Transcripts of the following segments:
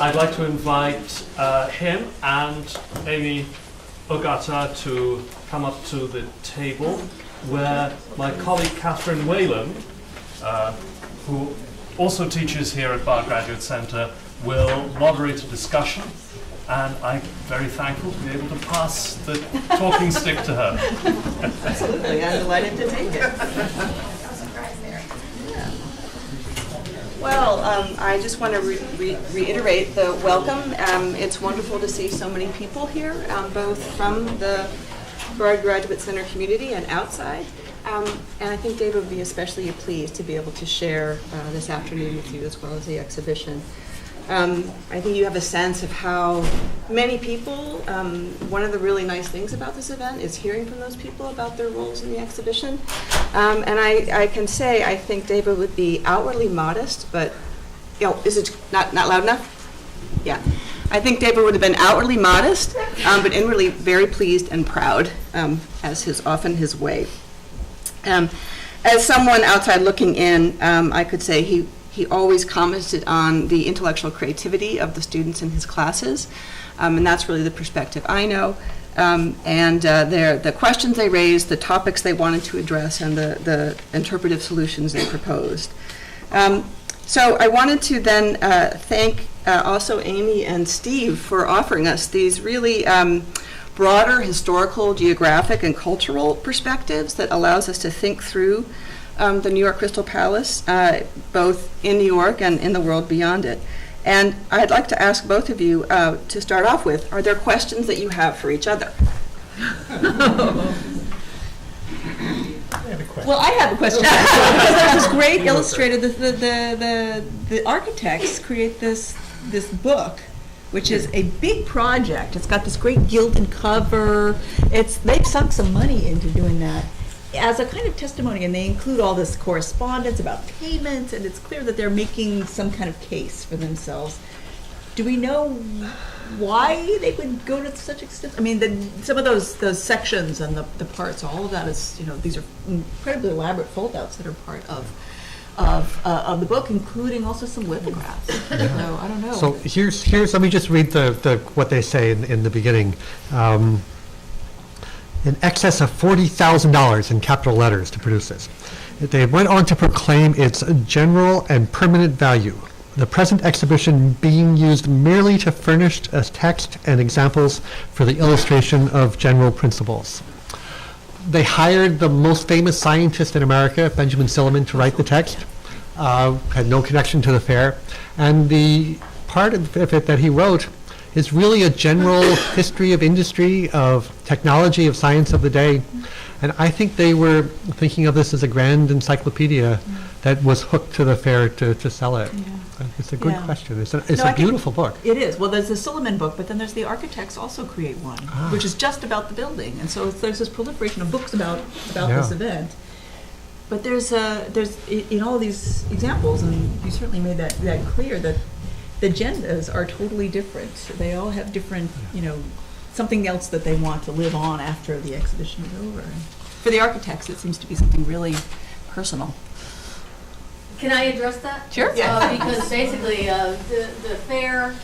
I'd like to invite him and Amy Ogata to come up to the table, where my colleague Catherine Whalen, who also teaches here at Bard Graduate Center, will moderate a discussion. And I'm very thankful to be able to pass the talking stick to her. Absolutely, I'm delighted to take it. Well, I just want to reiterate the welcome. It's wonderful to see so many people here, both from the Bard Graduate Center community and outside. And I think David would be especially pleased to be able to share this afternoon with you, as well as the exhibition. I think you have a sense of how many people, one of the really nice things about this event is hearing from those people about their roles in the exhibition. And I can say, I think David would be outwardly modest, but, is it not loud enough? Yeah. I think David would have been outwardly modest, but inwardly very pleased and proud, as is often his way. As someone outside looking in, I could say he always commented on the intellectual creativity of the students in his classes, and that's really the perspective I know. And the questions they raised, the topics they wanted to address, and the interpretive solutions they proposed. So I wanted to then thank also Amy and Steve for offering us these really broader historical, geographic, and cultural perspectives that allows us to think through the New York Crystal Palace, both in New York and in the world beyond it. And I'd like to ask both of you to start off with, are there questions that you have for each other? Well, I have a question. Because there's this great illustrator, the architects create this book, which is a big project. It's got this great gilded cover. They've sunk some money into doing that as a kind of testimony, and they include all this correspondence about payments, and it's clear that they're making some kind of case for themselves. Do we know why they would go to such extent? I mean, some of those sections and the parts, all of that is, these are incredibly elaborate fold-outs that are part of the book, including also some lithographs. Yeah. So I don't know. So here's let me just read what they say in the beginning. In excess of $40,000 in capital letters to produce this. They went on to proclaim its general and permanent value, the present exhibition being used merely to furnish as text and examples for the illustration of general principles. They hired the most famous scientist in America, Benjamin Silliman, to write the text, had no connection to the fair, and the part of it that he wrote is really a general history of industry, of technology, of science of the day. And I think they were thinking of this as a grand encyclopedia that was hooked to the fair to sell it. Yeah. It's a good question. It's a beautiful book. It is. Well, there's the Silliman book, but then there's the architects also create one, which is just about the building. And so there's this proliferation of books about this event. But there's in all these examples, and you certainly made that clear, that the agendas are totally different. They all have different, something else that they want to live on after the exhibition is over. For the architects, it seems to be something really personal. Can I address that? Sure. Because basically, the fair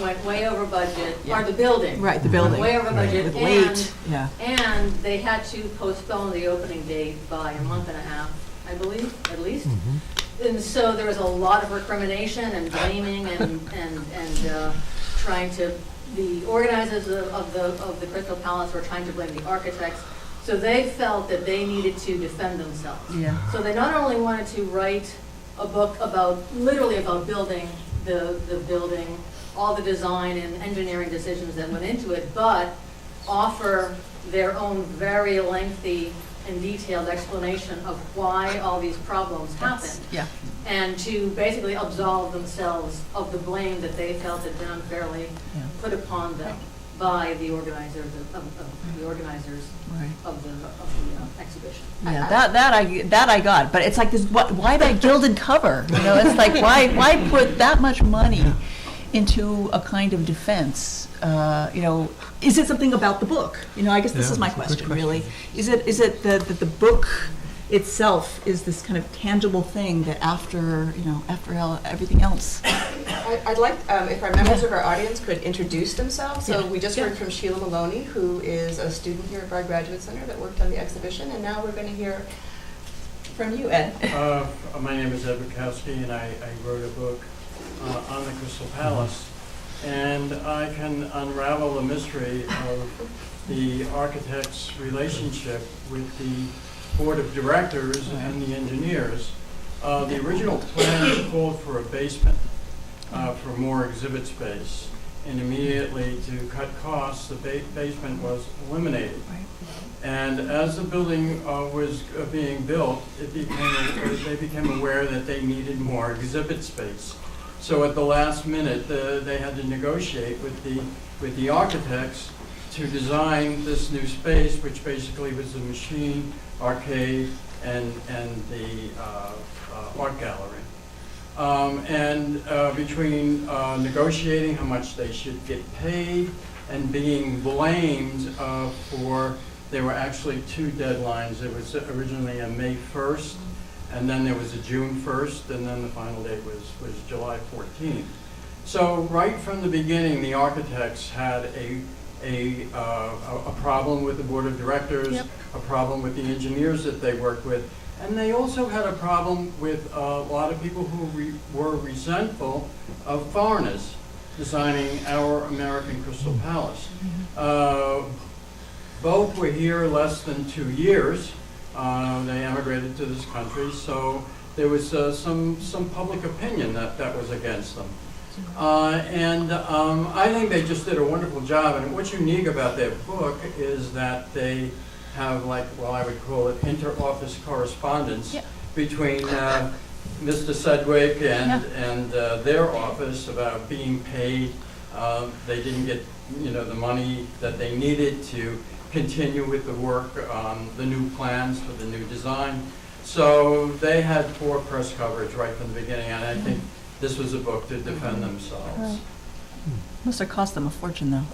went way over budget, or the building. Right, the building. Way over budget, and and they had to postpone the opening date by a month and a half, I believe, at least. Mm-hmm. And so there was a lot of recrimination and blaming and trying to, the organizers of the Crystal Palace were trying to blame the architects. So they felt that they needed to defend themselves. Yeah. So they not only wanted to write a book literally about building the building, all the design and engineering decisions that went into it, but offer their own very lengthy and detailed explanation of why all these problems happened. Yeah. And to basically absolve themselves of the blame that they felt had been unfairly put upon them by the organizers of the exhibition. Yeah, that I got, but it's like this. Why that gilded cover? It's like why put that much money into a kind of defense? Is it something about the book? I guess this is my question, really. Is it that the book itself is this kind of tangible thing that after everything else I'd like, if our members of our audience could introduce themselves. So we just heard from Sheila Maloney, who is a student here at Bard Graduate Center that worked on the exhibition, and now we're going to hear from you, Ed. My name is Ed Bukowski, and I wrote a book on the Crystal Palace. And I can unravel the mystery of the architect's relationship with the board of directors and the engineers. The original plans called for a basement for more exhibit space, and immediately to cut costs, the basement was eliminated. And as the building was being built, they became aware that they needed more exhibit space. So at the last minute, they had to negotiate with the architects to design this new space, which basically was the machine, arcade, and the art gallery. Between negotiating how much they should get paid and being blamed there were actually two deadlines. It was originally a May 1st, and then there was a June 1st, and then the final date was July 14th. So right from the beginning, the architects had a problem with the board of directors, a problem with the engineers that they worked with, and they also had a problem with a lot of people who were resentful of foreigners designing our American Crystal Palace. Both were here less than 2 years. They emigrated to this country, so there was some public opinion that was against them. I think they just did a wonderful job, and what's unique about their book is that they have, I would call it inter-office correspondence between Mr. Sedgwick and their office about being paid. They didn't get the money that they needed to continue with the work on the new plans for the new design. So they had poor press coverage right from the beginning, and I think this was a book to defend themselves. Right. Must have cost them a fortune, though.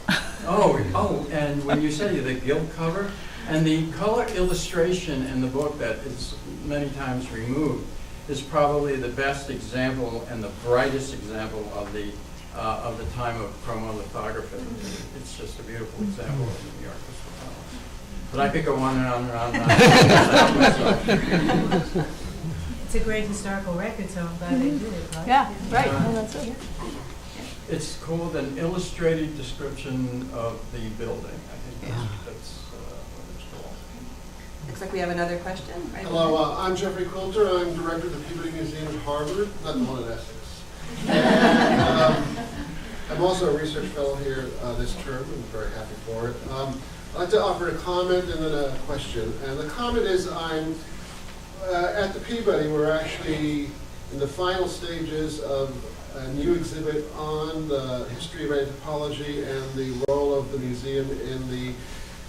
Oh, and when you say the gilt cover, and the color illustration in the book that is many times removed is probably the best example and the brightest example of the time of chromolithography. It's just a beautiful example of the New York Crystal Palace. But I could go on and on and on and on. It's a great historical record, so I'm glad they did it, right? Yeah, right. That's it. It's called an illustrated description of the building. I think that's what it's called. Looks like we have another question. Right. Hello, I'm Jeffrey Quilter. I'm director of the Peabody Museum at Harvard, not the one in Essex. And, I'm also a research fellow here this term. I'm very happy for it. I'd like to offer a comment and then a question. And the comment is I'm at the Peabody, we're actually in the final stages of a new exhibit on the history of anthropology and the role of the museum in the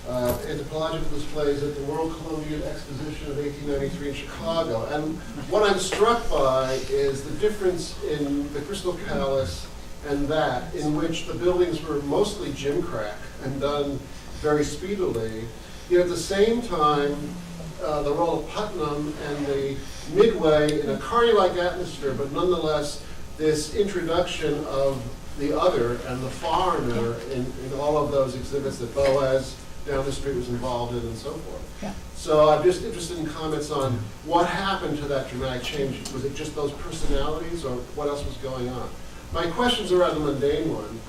anthropological displays at the World Columbian Exposition of 1893 in Chicago. And what I'm struck by is the difference in the Crystal Palace and that, in which the buildings were mostly gimcrack and done very speedily, yet at the same time, the role of Putnam and the Midway in a carny-like atmosphere, but nonetheless, this introduction of the other and the foreigner in all of those exhibits that Boaz down the street was involved in and so forth. Yeah. So I'm just interested in comments on what happened to that dramatic change. Was it just those personalities or what else was going on? My question's a rather mundane one,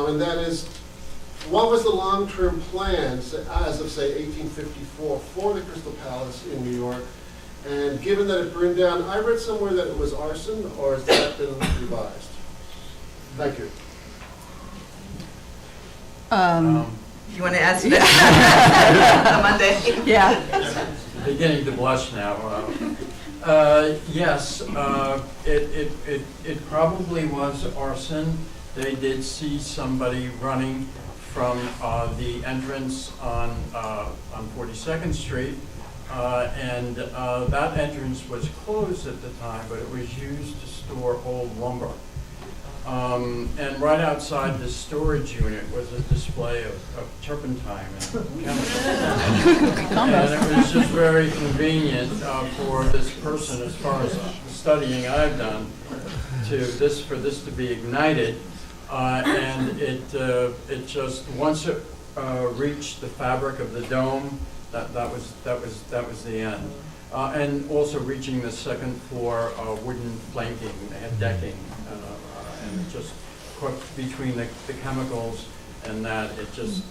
and that is, what was the long-term plan as of, say, 1854 for the Crystal Palace in New York? And given that it burned down, I read somewhere that it was arson, or has that been revised? Thank you. You want to answer that on Monday? Yeah. Beginning to blush now. Yes, it probably was arson. They did see somebody running from the entrance on 42nd Street, and that entrance was closed at the time, but it was used to store old lumber. And right outside the storage unit was a display of turpentine and chemicals. And it was just very convenient for this person, as far as the studying I've done, for this to be ignited, and it just, once it reached the fabric of the dome, that was the end. And also reaching the second floor wooden planking, they had decking, and it just caught between the chemicals and that, it just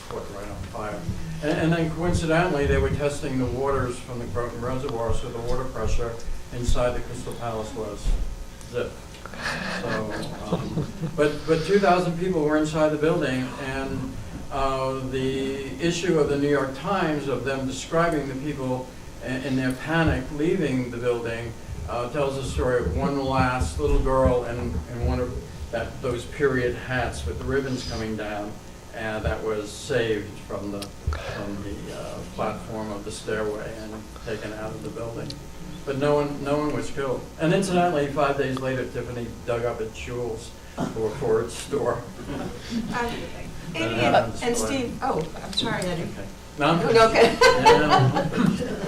caught right on fire. And then coincidentally, they were testing the waters from the Croton Reservoir, so the water pressure inside the Crystal Palace was zip. So, but 2,000 people were inside the building, and the issue of the New York Times of them describing the people in their panic leaving the building tells the story of one last little girl in one of those period hats with the ribbons coming down, and that was saved from the platform of the stairway and taken out of the building. But no one was killed. And incidentally, 5 days later, Tiffany dug up its jewels for its store. Amy and Steve, oh, I'm sorry, Eddie. Okay. No, I'm Okay.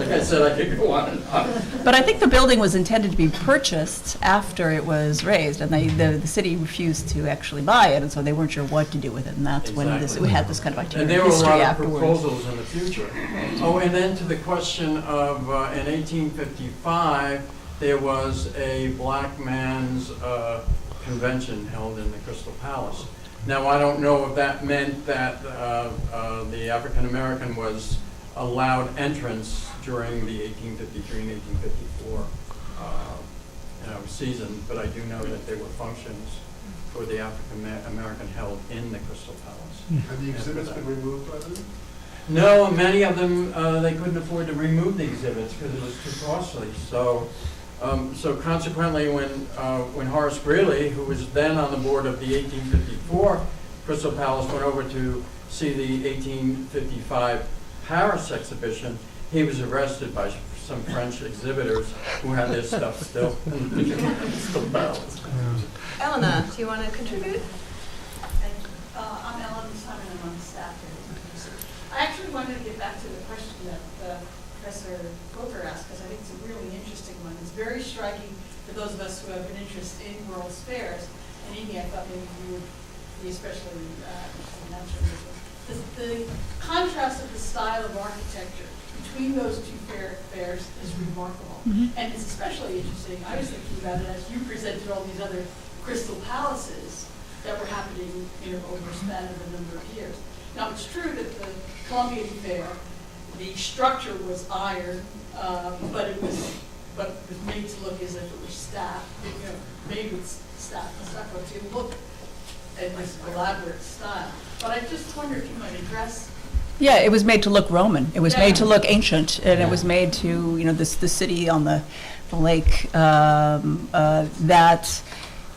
like I said, I could go on and on. But I think the building was intended to be purchased after it was raised, and the city refused to actually buy it, and so they weren't sure what to do with it, and that's when we had this kind of And itinerant there were a history lot of afterwards. proposals in the future. Oh, and then to the question of, in 1855, there was a black man's convention held in the Crystal Palace. Now, I don't know if that meant that the African American was allowed entrance during the 1853 and 1854 season, but I do know that there were functions for the African American held in the Crystal Palace. Have the exhibits been removed by them? No, many of them, they couldn't afford to remove the exhibits because it was too costly. So consequently, when Horace Greeley, who was then on the board of the 1854 Crystal Palace, went over to see the 1855 Paris exhibition, he was arrested by some French exhibitors who had their stuff still in the Crystal Palace. Elena, do you want to contribute? I'm Ellen Simon, I'm on the staff here. I actually wanted to get back to the question that Professor Coker asked, because I think it's a really interesting one. It's very striking for those of us who have an interest in World's Fairs. And Amy, I thought maybe you would be especially interested in answering this one. The contrast of the style of architecture between those two fairs is remarkable. Mm-hmm. And it's especially interesting, I was thinking about it as you presented all these other crystal palaces that were happening, over a span of a number of years. Now, it's true that the Columbian Fair, the structure was iron, but it was made to look as if it was staff, made with staff and stucco to look at this elaborate style. But I just wonder if you might address. Yeah, it was made to look Roman. It was made to look ancient, and it was made to, the city on the lake that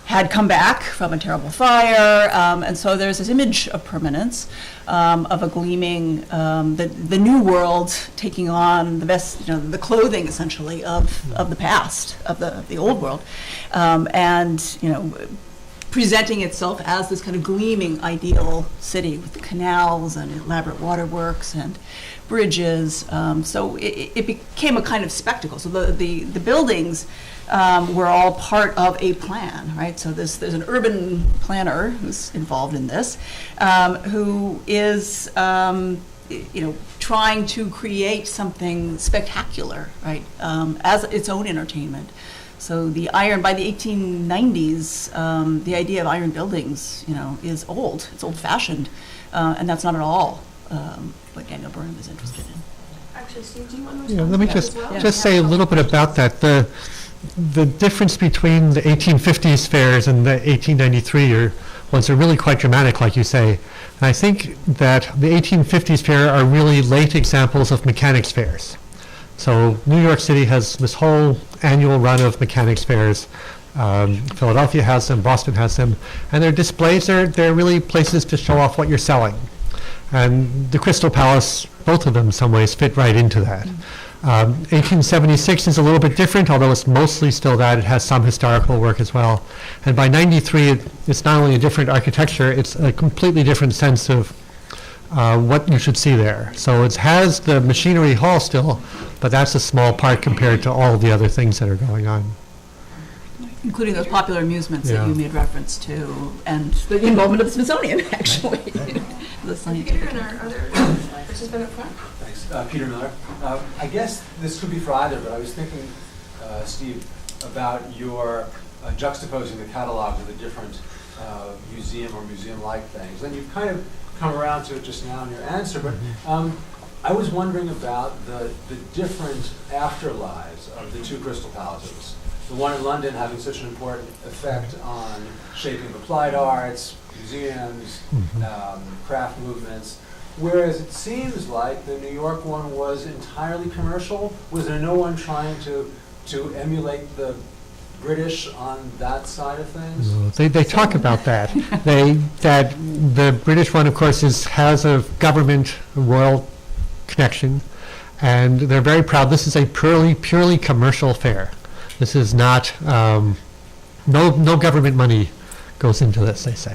had come back from a terrible fire, and so there's this image of permanence, of a gleaming, the new world taking on the best, the clothing essentially of the past, of the old world, and presenting itself as this kind of gleaming ideal city with canals and elaborate waterworks and bridges. So it became a kind of spectacle. So the buildings were all part of a plan, right? So there's an urban planner who's involved in this, who is trying to create something spectacular, right, as its own entertainment. So by the 1890s, the idea of iron buildings, is old. It's old-fashioned, and that's not at all what Daniel Burnham is interested in. Actually, Steve, do you want to respond Let me to that as well? just say a little bit about that. The difference between the 1850s fairs and the 1893 ones are really quite dramatic, like you say. And I think that the 1850s fair are really late examples of mechanics fairs. So New York City has this whole annual run of mechanics fairs. Philadelphia has them, Boston has them, and their displays they're really places to show off what you're selling. And the Crystal Palace, both of them in some ways fit right into that. 1876 is a little bit different, although it's mostly still that. It has some historical work as well. And by 93, it's not only a different architecture, it's a completely different sense of what you should see there. So it has the machinery hall still, but that's a small part compared to all the other things that are going on. Including those popular amusements that Yeah. you made reference to, and the involvement of the Smithsonian, actually. The scientific. Peter and our other participant up front. Thanks. Peter Miller. I guess this could be for either, but I was thinking, Steve, about your juxtaposing the catalogs of the different museum or museum-like things. And you've kind of come around to it just now in your answer, but I was wondering about the different afterlives of the two Crystal Palaces. The one in London having such an important effect on shaping of applied arts, museums, craft movements, whereas it seems like the New York one was entirely commercial. Was there no one trying to emulate the British on that side of things? No, they talk about that. That the British one, of course, has a government royal connection, and they're very proud. This is a purely commercial fair. This is not no government money goes into this, they say.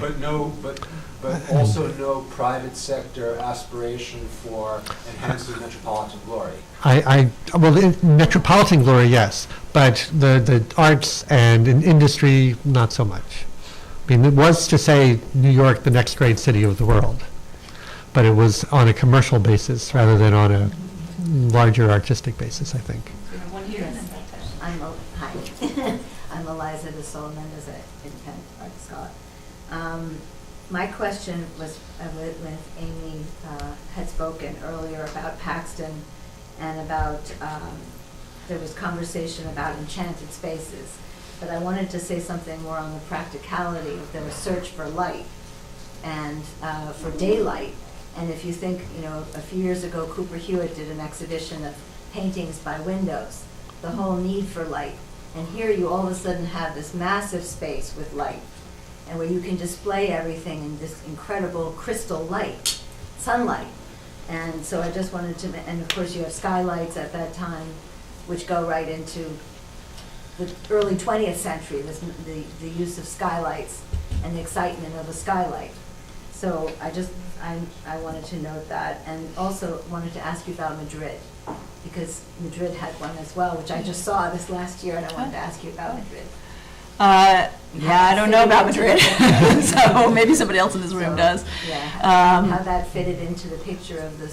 But also no private sector aspiration for enhancing metropolitan glory. Well, in metropolitan glory, yes, but the arts and in industry, not so much. I mean, it was to say New York, the next great city of the world, but it was on a commercial basis rather than on a larger artistic basis, I think. Hi. I'm Eliza de Solomon, as an independent art scholar. My question was when Amy had spoken earlier about Paxton and about, there was conversation about enchanted spaces, but I wanted to say something more on the practicality of the search for light and for daylight. And if you think, a few years ago, Cooper Hewitt did an exhibition of paintings by windows, the whole need for light. And here you all of a sudden have this massive space with light, and where you can display everything in this incredible crystal light, sunlight. And so I just wanted to, and of course you have skylights at that time, which go right into the early 20th century, the use of skylights and the excitement of a skylight. So I wanted to note that, and also wanted to ask you about Madrid, because Madrid had one as well, which I just saw this last year, and I wanted to ask you about Madrid. Yeah, I don't know about Madrid, so maybe somebody else in this room does. Yeah, how that fitted into the picture of the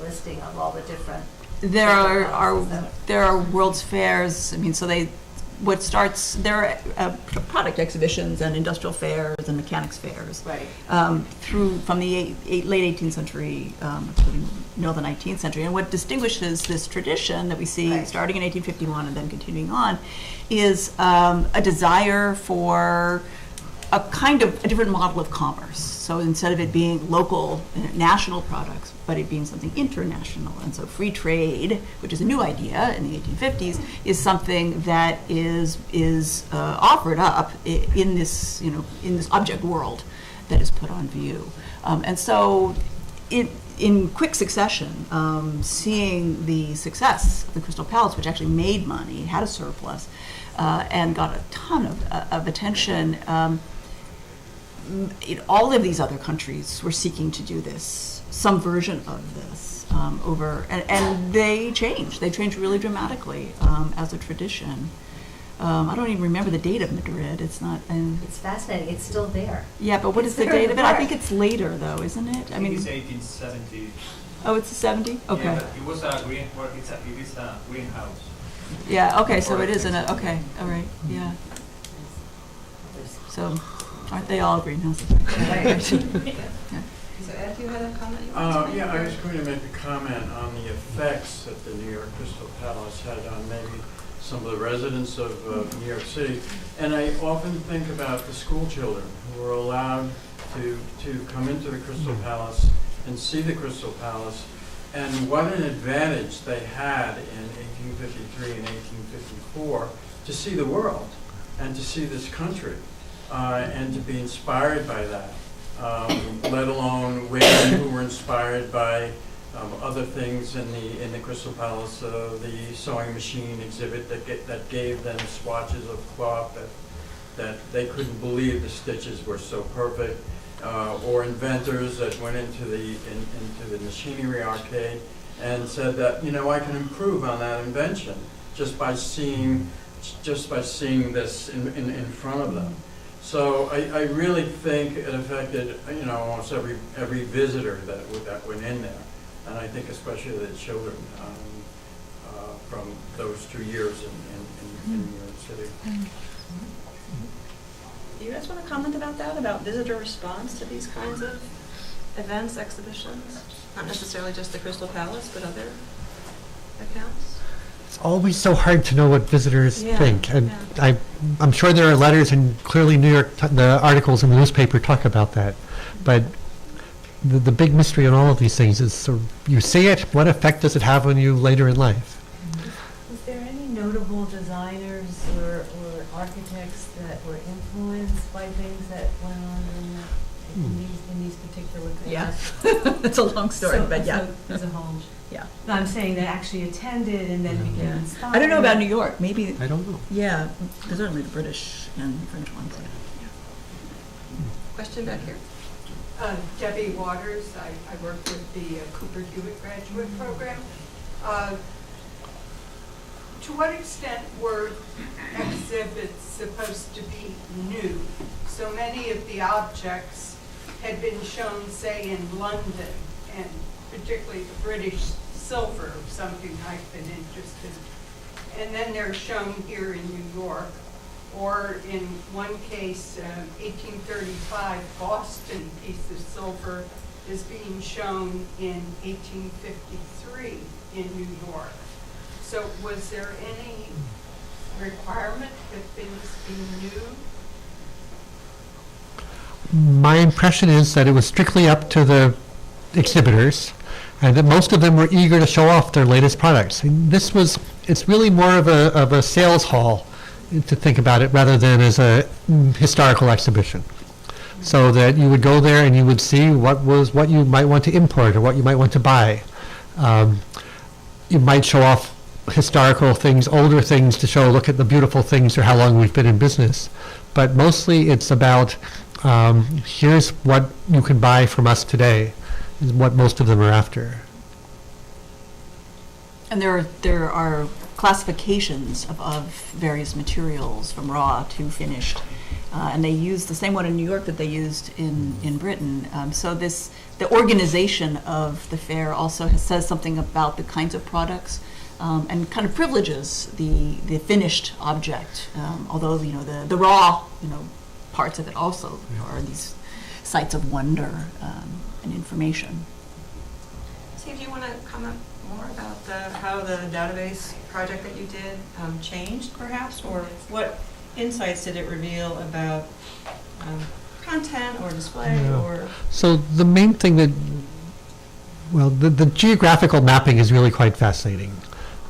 listing of all the different. There are World's Fairs. I mean, so there are product exhibitions and industrial fairs and mechanics fairs. Right. From the late 18th century, including middle of the 19th century. And what distinguishes this tradition that we see starting in 1851 and then continuing on is a desire for a kind of a different model of commerce. So instead of it being local, national products, but it being something international. And so free trade, which is a new idea in the 1850s, is something that is offered up in this, in this object world that is put on view. And so in quick succession, seeing the success of the Crystal Palace, which actually made money, had a surplus, and got a ton of attention, all of these other countries were seeking to do this, some version of this, and they changed. They changed really dramatically as a tradition. I don't even remember the date of Madrid. It's not. It's fascinating. It's still there. Yeah, but what is the date of it? I think it's later, though, isn't it? I mean, it's 1870. Oh, it's a 70? Okay. Yeah, but it was a it is a greenhouse. Yeah. Okay. So it is okay. All right. Yeah. So, aren't they all greenhouses? Right. So Ed, you had a comment? Yeah, I was going to make a comment on the effects that the New York Crystal Palace had on maybe some of the residents of New York City. And I often think about the school children who were allowed to come into the Crystal Palace and see the Crystal Palace, and what an advantage they had in 1853 and 1854 to see the world and to see this country and to be inspired by that, let alone women who were inspired by other things in the Crystal Palace, the sewing machine exhibit that gave them swatches of cloth that they couldn't believe the stitches were so perfect, or inventors that went into the machinery arcade and said that, I can improve on that invention just by seeing just by seeing this in front of them. So I really think it affected, almost every visitor that went in there. And I think especially the children from those 2 years in New York City. Do you guys want to comment about that, about visitor response to these kinds of events, exhibitions? Not necessarily just the Crystal Palace, but other accounts? It's always so hard to know what visitors Yeah, think. And yeah. I'm sure there are letters, and clearly the articles in the newspaper talk about that. But the big mystery in all of these things is sort of, you see it, what effect does it have on you later in life? Was there any notable designers or architects that were influenced by things that went on in these particular things? Yeah, it's a long story, but yeah. So as a whole. Yeah. No, I'm saying that actually attended and then became Yeah. inspired. I don't know about New York, maybe, I don't know. yeah, there's certainly the British and French ones. Question back here. Debbie Waters, I work with the Cooper Hewitt Graduate Program. To what extent were exhibits supposed to be new? So many of the objects had been shown, say, in London, and particularly the British silver, something I've been interested in. And then they're shown here in New York. Or in one case, 1835 Boston piece of silver is being shown in 1853 in New York. So was there any requirement that things be new? My impression is that it was strictly up to the exhibitors, and that most of them were eager to show off their latest products. I mean, it's really more of a sales hall to think about it, rather than as a historical exhibition. So that you would go there and you would see what you might want to import or what you might want to buy. You might show off historical things, older things, to show, look at the beautiful things or how long we've been in business. But mostly it's about, here's what you can buy from us today, is what most of them are after. And there are classifications of various materials, from raw to finished. And they use the same one in New York that they used in Britain. So the organization of the fair also says something about the kinds of products, and kind of privileges the finished object. Although the raw parts of it also are these sites of wonder and information. Steve, do you want to comment more about how the database project that you did changed, perhaps, or what insights did it reveal about content or display? Yeah. Or So the main thing the geographical mapping is really quite fascinating.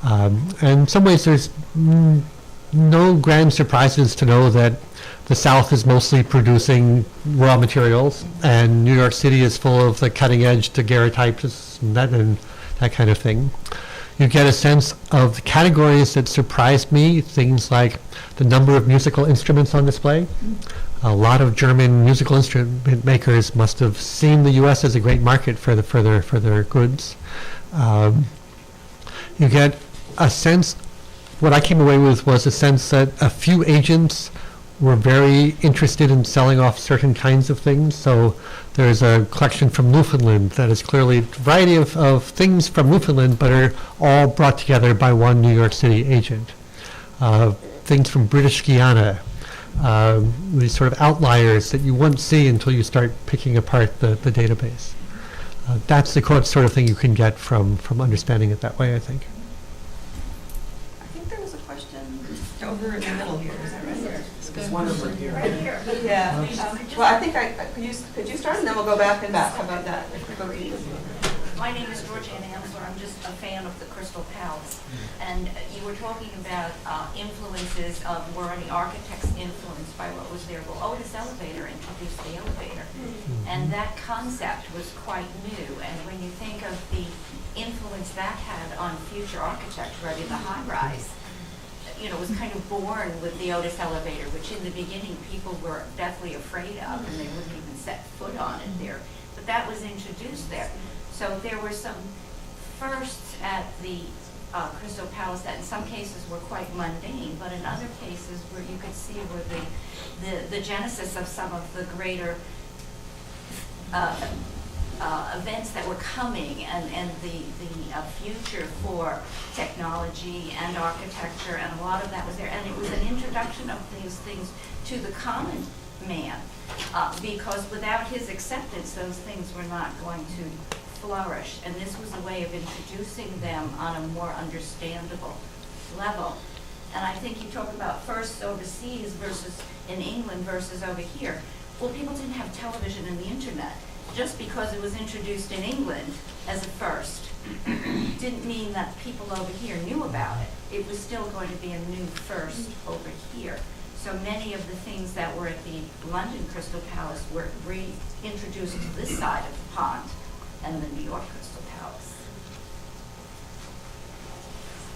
And in some ways there's no grand surprises to know that the South is mostly producing raw materials, and New York City is full of the cutting edge daguerreotypes and that kind of thing. You get a sense of the categories that surprised me, things like the number of musical instruments on display. A lot of German musical instrument makers must have seen the U.S. as a great market for their goods. You get a sense, what I came away with was a sense that a few agents were very interested in selling off certain kinds of things. So there's a collection from Newfoundland that is clearly a variety of things from Newfoundland, but are all brought together by one New York City agent. Things from British Guiana, these sort of outliers that you won't see until you start picking apart the database. That's the sort of thing you can get from understanding it that way, I think. I think there was a question over in the middle here. Is that right? There's one over here. Right here. Yeah. Well, I think could you start, and then we'll go back and back. How about that? If we go easy. My name is Georgianne Ansler. I'm just a fan of the Crystal Palace. And you were talking about influences of, were any architects influenced by what was there? Well, Otis Elevator introduced the elevator. And that concept was quite new. And when you think of the influence that had on future architecture, I mean, the high rise, was kind of born with the Otis Elevator, which in the beginning people were deathly afraid of, and they wouldn't even set foot on it there. But that was introduced there. So there were some firsts at the Crystal Palace that in some cases were quite mundane, but in other cases where you could see where the genesis of some of the greater events that were coming and the future for technology and architecture, and a lot of that was there. And it was an introduction of these things to the common man, because without his acceptance, those things were not going to flourish. And this was a way of introducing them on a more understandable level. And I think you talk about first overseas versus in England versus over here. Well, people didn't have television and the internet. Just because it was introduced in England as a first didn't mean that people over here knew about it. It was still going to be a new first over here. So many of the things that were at the London Crystal Palace were reintroduced to this side of the pond and the New York Crystal Palace.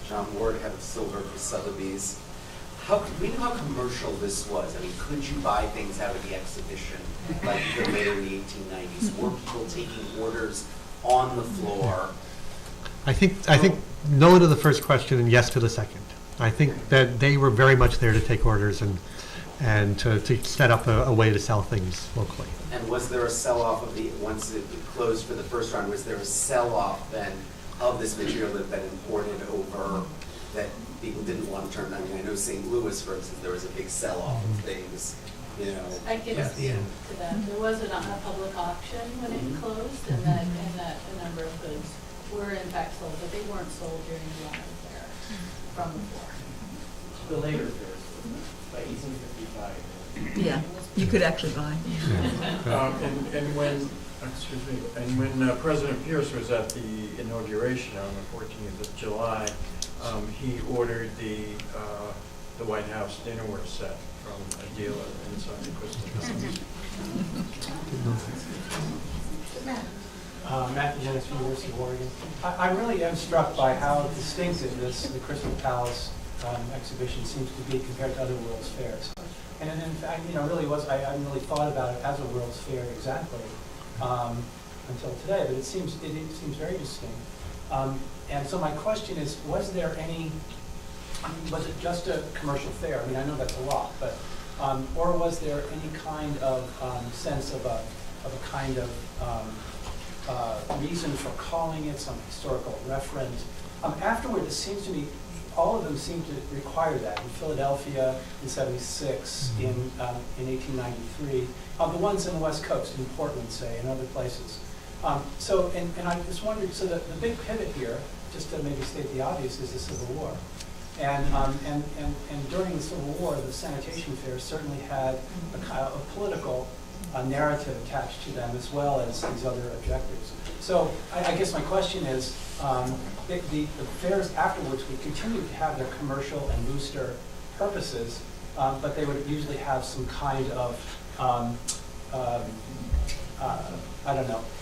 John Ward, head of silver for Sotheby's. We know how commercial this was. I mean, could you buy things out of the exhibition like the later in the 1890s? Were people taking orders on the floor? I think no to the first question and yes to the second. I think that they were very much there to take orders and to set up a way to sell things locally. And was there a sell-off of once it closed for the first round, was there a sell-off then of this material that had been imported over that people didn't want to turn? I mean, I know St. Louis, for instance, there was a big sell-off of things, you know. I can speak to that. There wasn't a public auction when it closed, and that a number of goods were in fact sold, but they weren't sold during the London Fair from the floor. The later fairs, by 1855. Yeah, you could actually buy. And when President Pierce was at the inauguration on the 14th of July, he ordered the White House dinnerware set from a dealer inside the Crystal Palace. Matthew Dennis, University of Oregon. I really am struck by how distinctive the Crystal Palace exhibition seems to be compared to other World's Fairs. And in fact, really I hadn't really thought about it as a World's Fair exactly until today, but it seems very distinct. And so my question is, was it just a commercial fair? I mean, I know that's a lot, but or was there any kind of sense of a kind of reason for calling it, some historical reference? Afterward, it seems to me all of them seem to require that. In Philadelphia in '76, in 1893, the ones in the West Coast, in Portland, say, and other places. So I just wondered, so the big pivot here, just to maybe state the obvious, is the Civil War. And during the Civil War, the sanitation fairs certainly had a kind of a political narrative attached to them, as well as these other objectives. So I guess my question is, the fairs afterwards would continue to have their commercial and booster purposes, but they would usually have some kind of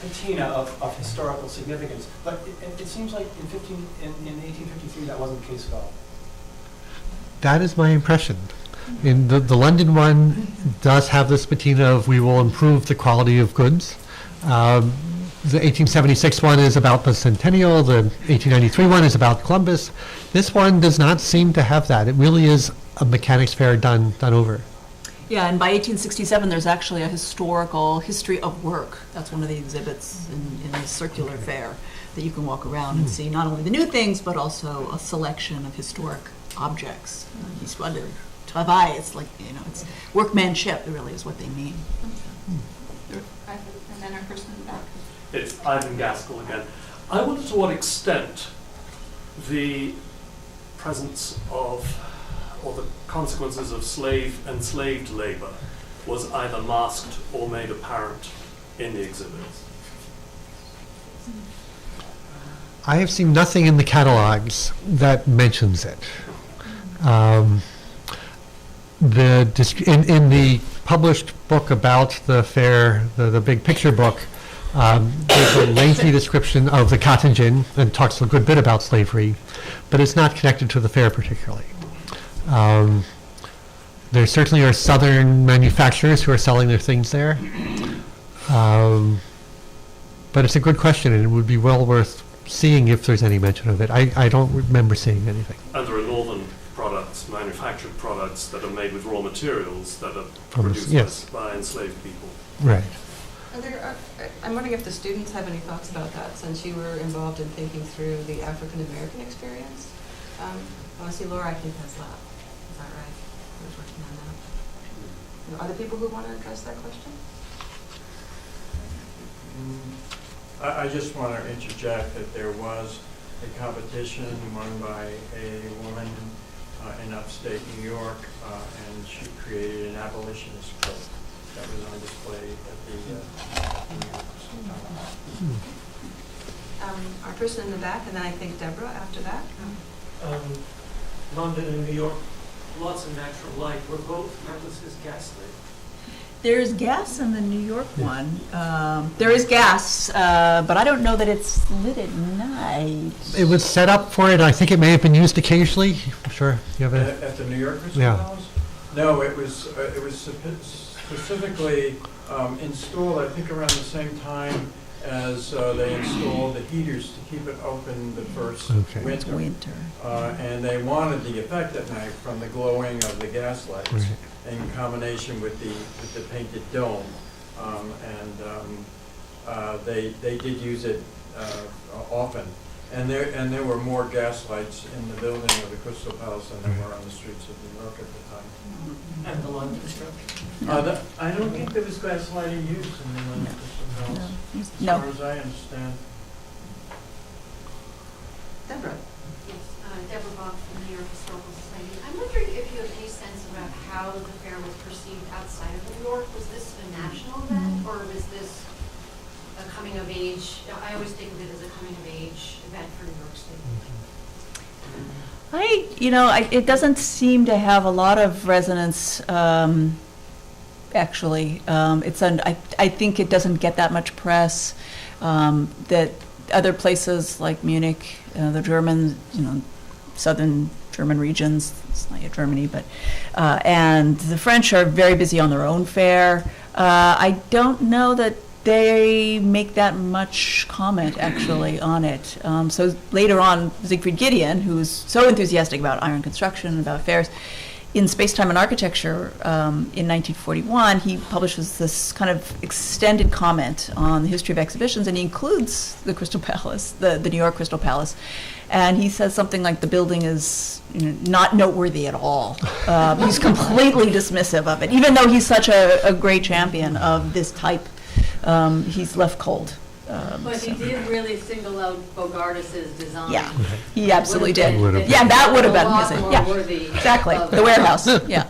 patina of historical significance. But it seems like in 1853 that wasn't the case at all. That is my impression. In the London one does have this patina of we will improve the quality of goods. The 1876 one is about the centennial. The 1893 one is about Columbus. This one does not seem to have that. It really is a mechanics fair done over. Yeah, and by 1867, there's actually a historical history of work. That's one of the exhibits in the circular fair that you can walk around and see not only the new things, but also a selection of historic objects. He's wondered, travail, it's like, it's workmanship, really is what they mean. And then our person in the back. It's Ivan Gaskell again. I wonder to what extent the presence of, or the consequences of enslaved labor was either masked or made apparent in the exhibits. I have seen nothing in the catalogs that mentions it. In the published book about the fair, the big picture book, there's a lengthy description of the cotton gin and talks a good bit about slavery, but it's not connected to the fair particularly. There certainly are southern manufacturers who are selling their things there, but it's a good question, and it would be well worth seeing if there's any mention of it. I don't remember seeing anything. And there are northern products, manufactured products that are made with raw materials that are From produced yes. by enslaved people. Right. I'm wondering if the students have any thoughts about that, since you were involved in thinking through the African-American experience. I see Laura, I think that's left. Is that right? Who's working on that? Are there other people who want to address that question? I just want to interject that there was a competition won by a woman in upstate New York, and she created an abolitionist coat that was on display at the New York Palace. Our person in the back, and then I think Deborah after that. London and New York, lots of natural light. Were both necklaces gaslit? There's gas in the New York one. There is gas, but I don't know that it's lit at night. It was set up for it. I think it may have been used occasionally. I'm sure you have a... At the New York Crystal Yeah. Palace? No, it was specifically installed, I think, around the same time as they installed the heaters to keep it open the first winter. And they wanted the effect at night from the glowing of the gas lights in combination with the painted dome. They did use it often. And there were more gas lights in the building of the Crystal Palace than there were on the streets of New York at the time. And the London structure? I don't think there was gas lighting used in the London Crystal Palace, as far as I understand. Deborah. Yes, Deborah Bob from the New York Historical Society. I'm wondering if you have any sense about how the fair was perceived outside of New York. Was this a national event, or was this a coming of age? I always think of it as a coming of age event for New York State. It doesn't seem to have a lot of resonance, actually. I think it doesn't get that much press, that other places like Munich, the German, southern German regions, it's not yet Germany, but, and the French are very busy on their own fair. I don't know that they make that much comment, actually, on it. So later on, Siegfried Gideon, who's so enthusiastic about iron construction, about fairs, in Space, Time, and Architecture in 1941, he publishes this kind of extended comment on the history of exhibitions, and he includes the Crystal Palace, the New York Crystal Palace. And he says something like the building is not noteworthy at all. He's completely dismissive of it, even though he's such a great champion of this type. He's left cold. But he did really single out Bogartis's design. Yeah, he absolutely did. Yeah, that would have been his. Yeah, exactly. The warehouse. Yeah.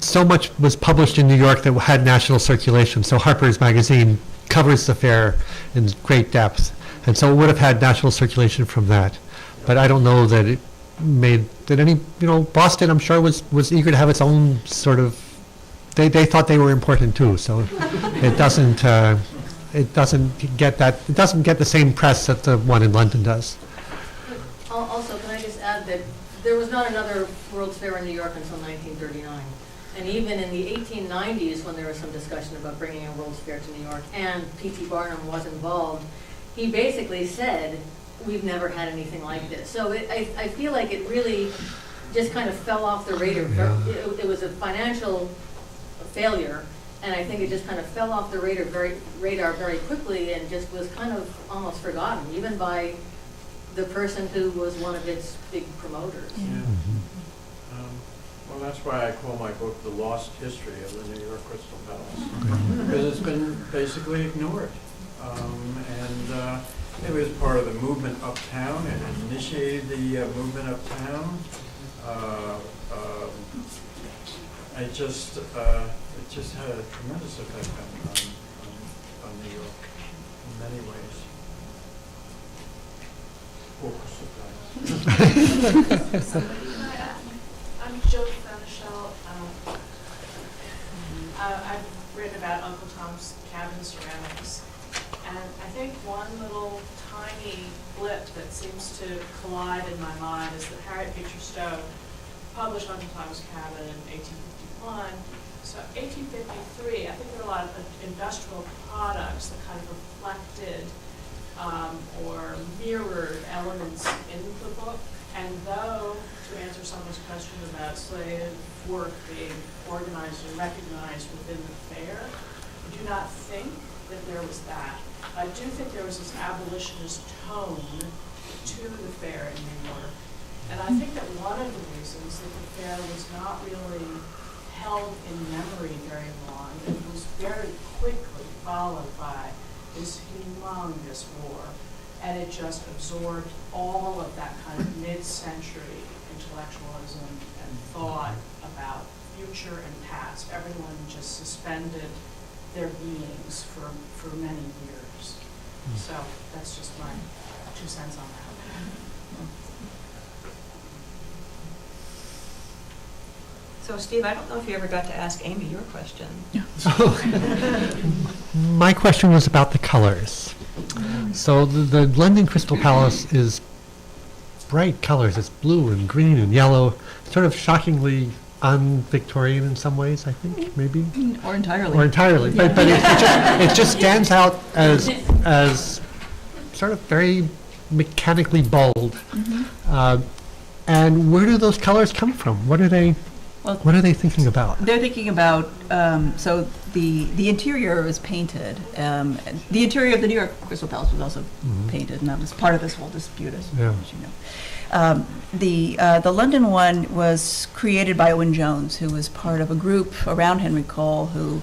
So much was published in New York that had national circulation. So Harper's Magazine covers the fair in great depth, and so it would have had national circulation from that. But I don't know that it made that any. Boston, I'm sure, was eager to have its own sort of. They thought they were important too, so it doesn't get the same press that the one in London does. Also, can I just add that there was not another World's Fair in New York until 1939. And even in the 1890s, when there was some discussion about bringing a World's Fair to New York, and P.T. Barnum was involved, he basically said, we've never had anything like this. So I feel like it really just kind of fell off the radar. It was a financial failure, and I think it just kind of fell off the radar very quickly, and just was kind of almost forgotten, even by the person who was one of its big promoters. Well, that's why I call my book The Lost History of the New York Crystal Palace, because it's been basically ignored. And it was part of the movement uptown, and it initiated the movement uptown. It just had a tremendous effect on New York in many ways. Poor Crystal Palace. I'm Jill Fenichel. I've written about Uncle Tom's Cabin ceramics, and I think one little tiny blip that seems to collide in my mind is that Harriet Beecher Stowe published Uncle Tom's Cabin in 1851. So 1853, I think there were a lot of industrial products that kind of reflected or mirrored elements in the book. And though, to answer someone's question about slave work being organized and recognized within the fair, I do not think that there was that. I do think there was this abolitionist tone to the fair in New York. And I think that one of the reasons that the fair was not really held in memory very long, it was very quickly followed by this humongous war. And it just absorbed all of that kind of mid-century intellectualism and thought about future and past. Everyone just suspended their beings for many years. So that's just my 2 cents on that. So Steve, I don't know if you ever got to ask Amy your question. My question was about the colors. So the London Crystal Palace is bright colors. It's blue and green and yellow, sort of shockingly un-Victorian in some ways, I think, maybe. Or entirely. Or entirely. Yeah. But it just stands out as sort of very mechanically bold. And where do those colors come from? What are they thinking about? They're thinking about, so the interior is painted. The interior of the New York Crystal Palace was also painted, and that was part of this whole dispute, as you know. The London one was created by Owen Jones, who was part of a group around Henry Cole who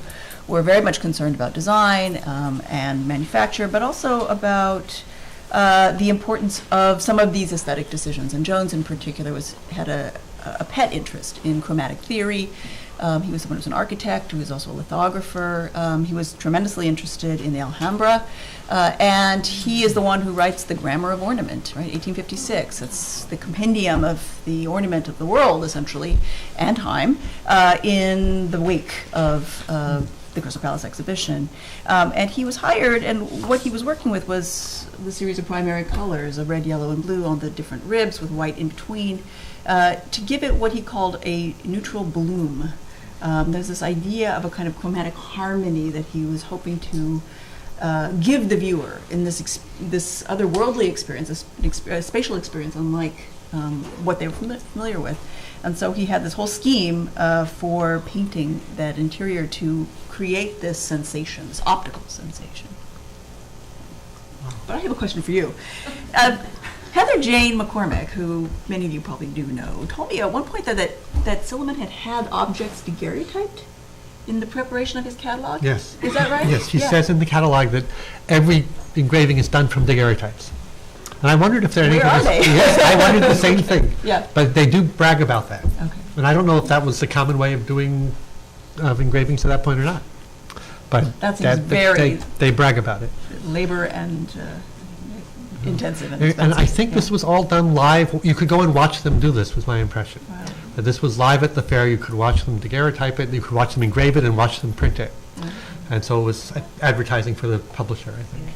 were very much concerned about design and manufacture, but also about the importance of some of these aesthetic decisions. And Jones in particular had a pet interest in chromatic theory. He was someone who was an architect, who was also a lithographer. He was tremendously interested in the Alhambra, and he is the one who writes the Grammar of Ornament, right, 1856. It's the compendium of the ornament of the world, essentially, and time, in the wake of the Crystal Palace exhibition. And he was hired, and what he was working with was the series of primary colors of red, yellow, and blue on the different ribs with white in between, to give it what he called a neutral bloom. There's this idea of a kind of chromatic harmony that he was hoping to give the viewer in this otherworldly experience, a spatial experience unlike what they were familiar with. And so he had this whole scheme for painting that interior to create this sensation, this optical sensation. But I have a question for you. Heather Jane McCormick, who many of you probably do know, told me at one point that Silliman had objects daguerreotyped in the preparation of his catalog. Yes. Is that right? Yes, he says in the catalog that every engraving is done from daguerreotypes. And I wondered if there are any. Where are they? Yes, I wondered the same thing. Yeah. But they do brag about that. Okay. And I don't know if that was the common way of doing engravings at that point or not. But that seems very they brag about it. Labor and intensive and And I think this was all done live. You could go and watch them do this, was my impression. Wow. That this was live at the fair. You could watch them daguerreotype it, you could watch them engrave it, and watch them print it. And so it was advertising for the publisher, I think.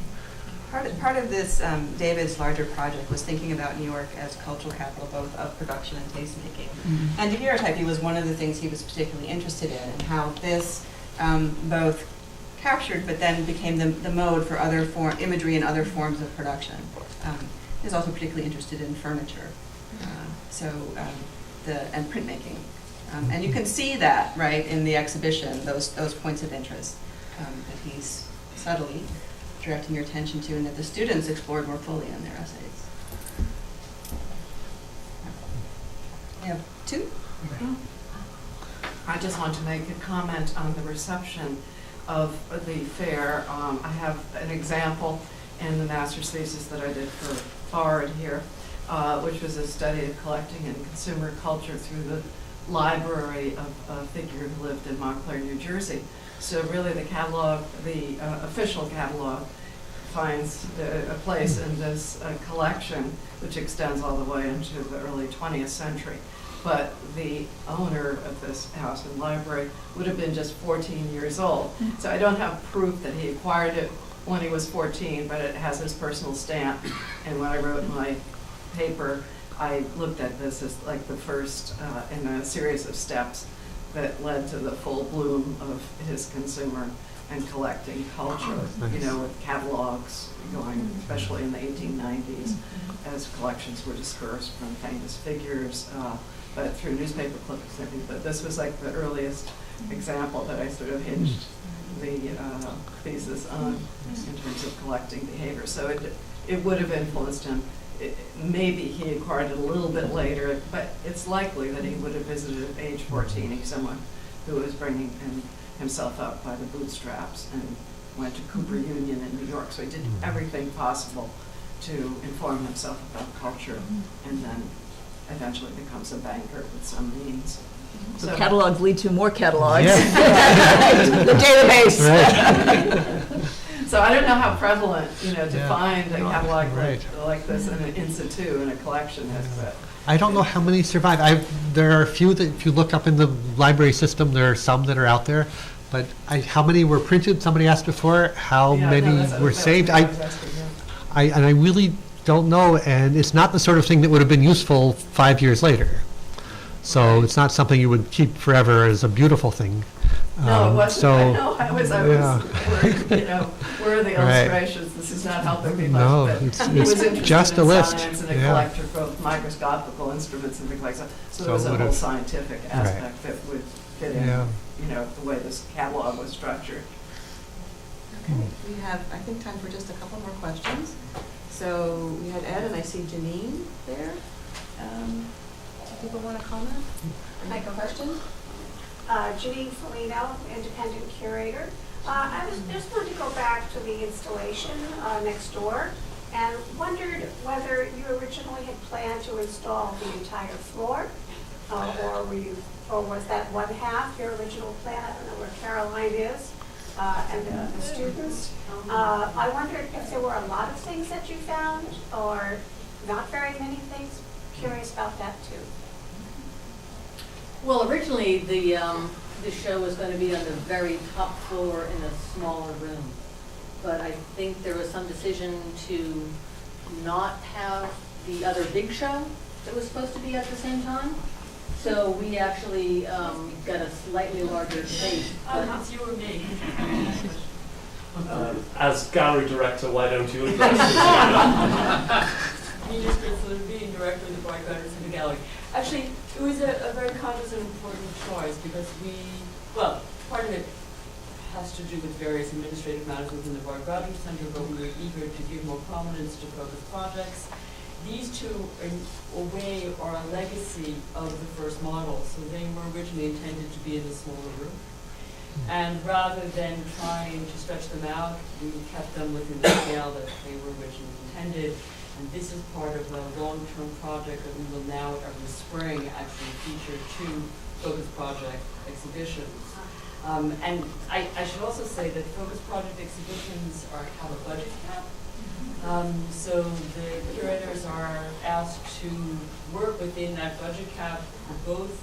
Part of this, David's larger project was thinking about New York as cultural capital, both of production and tastemaking. And daguerreotyping was one of the things he was particularly interested in, and how this both captured, but then became the mode for other imagery and other forms of production. He's also particularly interested in furniture, and printmaking. And you can see that, right, in the exhibition, those points of interest that he's subtly directing your attention to, and that the students explored more fully in their essays. We have two. I just want to make a comment on the reception of the fair. I have an example in the master's thesis that I did for Forward here, which was a study of collecting and consumer culture through the library of a figure who lived in Montclair, New Jersey. So really the catalog, the official catalog, finds a place in this collection, which extends all the way into the early 20th century. But the owner of this house and library would have been just 14 years old. So I don't have proof that he acquired it when he was 14, but it has his personal stamp. And when I wrote my paper, I looked at this as like the first in a series of steps that led to the full bloom of his consumer and collecting culture, you know, with catalogs going, especially in the 1890s, as collections were dispersed from famous figures, but through newspaper clippings and everything. But this was like the earliest example that I sort of hinged the thesis on in terms of collecting behavior. So it would have influenced him. Maybe he acquired it a little bit later, but it's likely that he would have visited at age 14. He's someone who was bringing himself up by the bootstraps and went to Cooper Union in New York. So he did everything possible to inform himself about culture, and then eventually becomes a banker with some means. So catalogs lead to more catalogs. Yeah. The database. Right. So I don't know how prevalent, you know, to find a catalog like this in situ in a collection is, but. I don't know how many survive. There are a few that, if you look up in the library system, there are some that are out there. But how many were printed? Somebody asked before. How many were saved? I really don't know, and it's not the sort of thing that would have been useful 5 years later. So it's not something you would keep forever as a beautiful thing. No, it wasn't. I know. I was worried, you know, where are the Right. illustrations? This is not helping me No, much. it's He was interested just a in list. science and a Yeah. collector of both microscopical instruments and things like that. So there So was it a would whole have- scientific aspect that would fit in, Yeah. you know, the way this catalog was structured. Okay, we have, I think, time for just a couple more questions. So we had Ed, and I see Janine there. Do people want to comment? Make a question? Janine Felino, independent curator. I just wanted to go back to the installation next door and wondered whether you originally had planned to install the entire floor, or was that one half your original plan? I don't know where Caroline is and the students. I wondered if there were a lot of things that you found or not very many things. Curious about that too. Well, originally, the show was going to be on the very top floor in a smaller room. But I think there was some decision to not have the other big show that was supposed to be at the same time. So we actually got a slightly larger space. It's you or me. As gallery director, why don't you address this? Me just consider being director of the Bryant Park in the gallery. Actually, it was a very conscious and important choice because part of it has to do with various administrative matters within the Bard Graduate Center, but we were eager to give more prominence to focus projects. These two, in a way, are a legacy of the first model, so they were originally intended to be in a smaller room. And rather than trying to stretch them out, we kept them within the scale that they were originally intended. And this is part of a long-term project that we will now, every spring, actually feature 2 focus project exhibitions. And I should also say that focus project exhibitions have a budget cap. So the curators are asked to work within that budget cap for both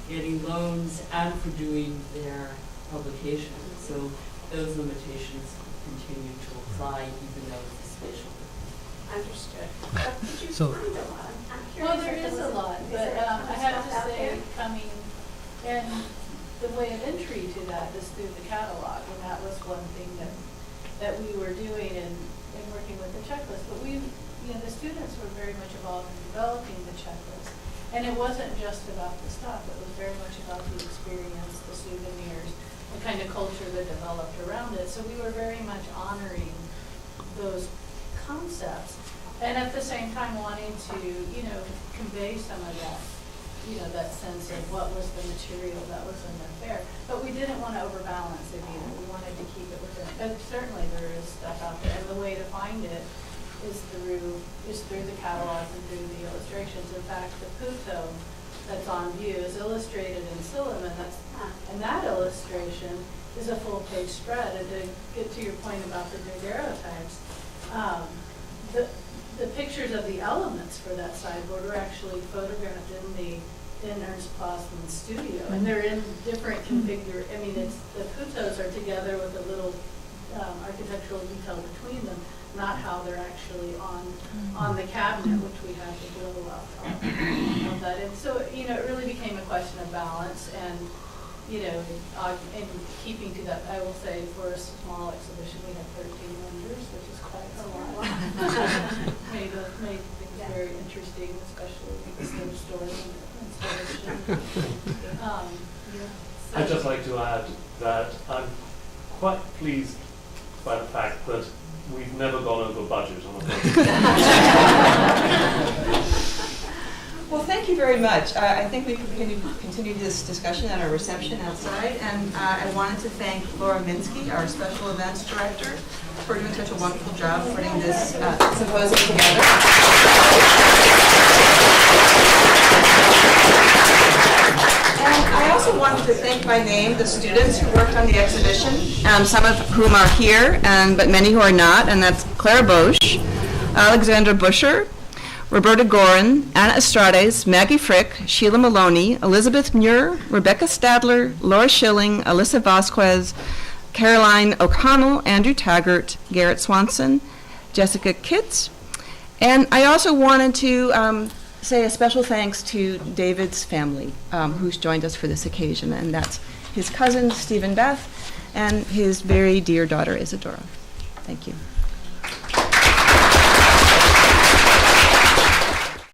getting loans and for doing their publications. So those limitations continue to apply even though it's a spatial. Understood. But did you So- find a lot? I'm Well, curious there if is a was- lot, is but there I have stuff to out say, there? I mean, and the way of entry to that is through the catalog, and that was one thing that we were doing in working with the checklist. But the students were very much involved in developing the checklist, and it wasn't just about the stuff, it was very much about the experience, the souvenirs, the kind of culture that developed around it. So we were very much honoring those concepts, and at the same time wanting to, convey some of that, that sense of what was the material that was in the fair. But we didn't want to overbalance it either. We wanted to keep it within. But certainly there is stuff out there, and the way to find it is through the catalogs and through the illustrations. In fact, the Puto that's on view is illustrated in Silham, and that illustration is a full-page spread. And to get to your point about the daguerreotypes, the pictures of the elements for that sideboard were actually photographed in Ernst Plassman's studio, and they're in different configure. I mean, the Putos are together with a little architectural detail between them, not how they're actually on the cabinet, which we have the blow up of that. And so, it really became a question of balance, and you know, in keeping to that, I will say for a small exhibition, we had 13 vendors, which is quite a lot. made things very interesting, especially because they were storing installation. I'd just like to add that I'm quite pleased by the fact that we've never gone over budget on a project. Well, thank you very much. I think we can continue this discussion at our reception outside. And I wanted to thank Laura Minsky, our special events director, for doing such a wonderful job putting this symposium together. And I also wanted to thank by name the students who worked on the exhibition, some of whom are here, but many who are not, and that's Claire Bosch, Alexandra Busher, Roberta Gorin, Anna Estrades, Maggie Frick, Sheila Maloney, Elizabeth Muir, Rebecca Stadler, Laura Schilling, Alyssa Vasquez, Caroline O'Connell, Andrew Taggart, Garrett Swanson, Jessica Kitts. And I also wanted to say a special thanks to David's family, who's joined us for this occasion, and that's his cousin, Stephen Beth, and his very dear daughter, Isadora. Thank you.